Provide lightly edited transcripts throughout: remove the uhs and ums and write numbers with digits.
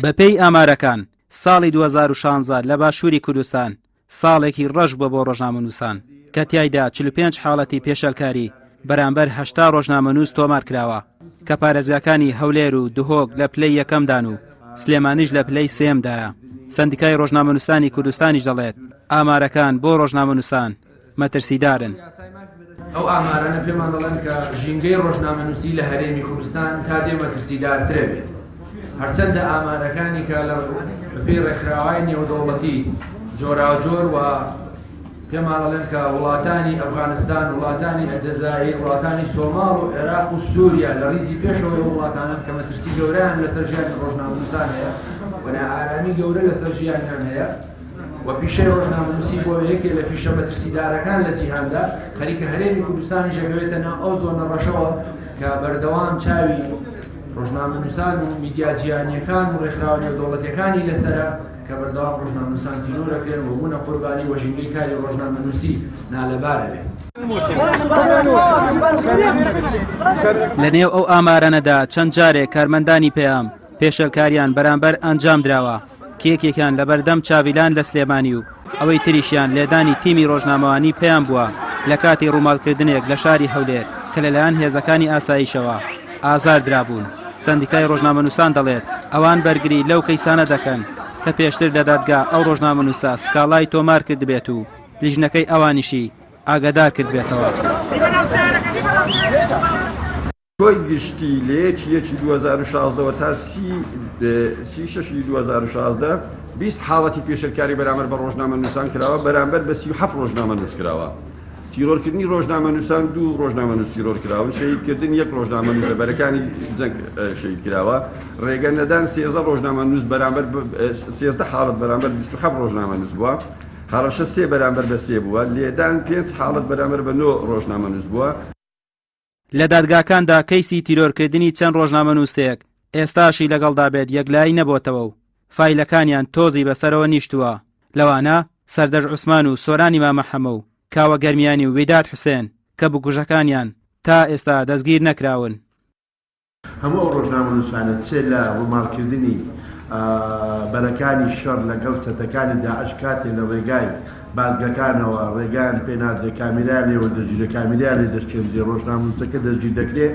بەپێی ئامارەکان ساڵی 2016 لە باشووری کوردستان ساڵێکی ڕەش بووە بۆ ڕۆژنامەنووسان کە تیایدا 45 حاڵەتی پێشەلکاری بەرامبەر 80 ڕۆژنامەنووس تۆمار کراوە کە پارێزگاکانی هەولێر و دهۆک لە پلەی یەکەمدان و سلێمانیش لە پلەی سێمدایە. سەندیکای ڕۆژنامەنووسانی کوردستانیش دەڵێت ئامارەکان بۆ ڕۆژنامەنووسان مەترسیدارن. ئەو ئامارانە پێمان دەڵێن کە ژینگەی ڕۆژنامەنووسی لە هەرێمی کوردستان تا دێ مەترسیدارترە بێت. هەرچەندە ئامارەکانی کە لە بەپێی ڕێکخراوەی نێودەوڵەتی جۆراوجۆر و پێمان دەڵێن کە وڵاتانی ئەفغانستان، وڵاتانی ئەلجەزایر، وڵاتانی سۆماڵ و عێراق و سووریا لە ڕیزی پێشەوەی وڵاتانان کە مەترسی گەورەیان لەسەر ژیانی ڕۆژنامەنووسان هەیە و نائارامی گەورە لەسەر ژیانیان هەیە و پیشەی ڕۆژنامەنووسی بۆ یەکێک لە پیشە مەترسیدارەکان لە جیهاندا خەریکە هەرێمی کوردستانی ژەگەوێتە ناو ئەو زۆنە ڕەشەوە کە بەردەوام چاوی ڕۆژنامەنووسان و میدیا جیهانیەکان و ڕێکخراوە نێودەوڵەتیەکانی لەسەرە کە بەردەوام ڕۆژنامەنووسان تینۆرەکرێن و بوونە قوربانی و ژینگەی کاری ڕۆژنامەنووسی نالەبارە بێت. لە نێو ئەو ئامارانەدا چەند جارێک کارمەندانی پێیام پێشەلکاریان بەرامبەر ئەنجام درراوە کێکێکیان لە بەردەم چاویلان لە سلێمانی و ئەوەی تریشیان لێدانی تیمی ڕۆژنامەوانی پێیان بووە لە کاتی ڕووماڵکردنێک لە شاری هەولێر کە لەلایەن هێزەکانی ئاسایشەوە ئازار درابوون. سەندیکای ڕۆژنامەنووسان دەڵێت ئەوان بەرگری لەو کەیسانە دەکەن کە پێشتر لە دادگا ئەو ڕۆژنامەنووسە سکاڵای تۆمار کرد بێت و لیژنەکەی ئەوانیشی ئاگادار کرد بێتەوە. تۆی گشتی لە یەکی 2016 تا 36 2016 20 حاڵەتی پێشەلکاری بەرامبەر بە ڕۆژنامەنووسان کراوە بەرامبەر بە 37 ڕۆژنامەنووس کراوە. تیرۆرکردنی ڕۆژنامەنووسان 2 ڕۆژنامەنووس تیرۆر کراون، شەهیدکردن 1 ڕۆژنامەنووس لەبەرەکانی جەنگ شەهید کراوە، ڕێگە نەدان 13 ڕۆژنامەنووس بەرامبەر 13 حاڵەت بەرامبەر 27 ڕۆژنامەنووس بووە، هەڕەشە 3 بەرامبەر بە 3 بووە، لێدان 5 حاڵەت بەرامبەر بە 9 ڕۆژنامەنووس بووە. لە دادگاکاندا کەیسی تیرۆرکردنی چەند ڕۆژنامەنووسەیەک ئێستاشی لەگەڵدا بێت یەکلایی نەبووتەوە و فایلەکانیان تۆزی بەسەرەوە نیشتووە. لەوانە سەردەژ عوسمان و سۆرانی مامەحەمە و کاوە گەرمیانی و وێداد حوسێن کە بکوژەکانیان تا ئێستا دەستگیر نەکراون. هەموو ئەو ڕۆژنامەنووسانە چێ لە ڕووماڵکردنی بەرەکانی شەڕ لەگەڵ چەتەکانی داعش کاتێ لە ڕێگای بازگەکانەوە ڕێگان پێنادرێ کامیرانێەوە دەژیرە کامیرانی دەستکردی ڕۆژنامەنووسەکە دەستگیر دەکرێت.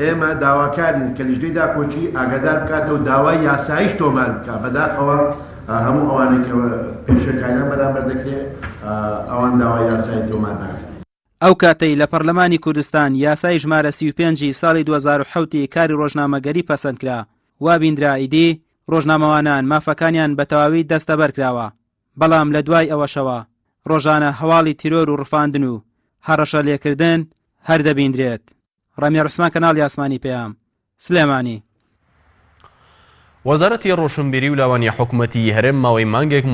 ئێمە داواکارین کە لیژنەی داکۆچی ئاگادار بکاتەوە داوای یاساییش تۆمار بکات بەداخەوە هەموو ئەوانەی کە پێشەکانیان بەرامبەر دەکرێت ئەوان داوای یاسایی تۆمار ناکرێت. ئەو کاتەی لە پەرلەمانی کوردستان یاسای ژمارە 35 ساڵی 2007 کاری ڕۆژنامەگەری پەسەند کرا وا بیندرا ئیدی ڕۆژنامەوانان مافەکانیان بە تەواوی دەستەبەر کراوە، بەڵام لە دوای ئەوەشەوە ڕۆژانە هەواڵی تیرۆر و ڕفاندن و هەڕەشە لێکردن هەر دەبیندرێت. ڕەمیا عوسمان، کەناڵی ئاسمانی پێیام، سلێمانی. وەزارەتی ڕۆشنبیری و لاوانی حکوومەتی هەرێم ماوەی مانگێک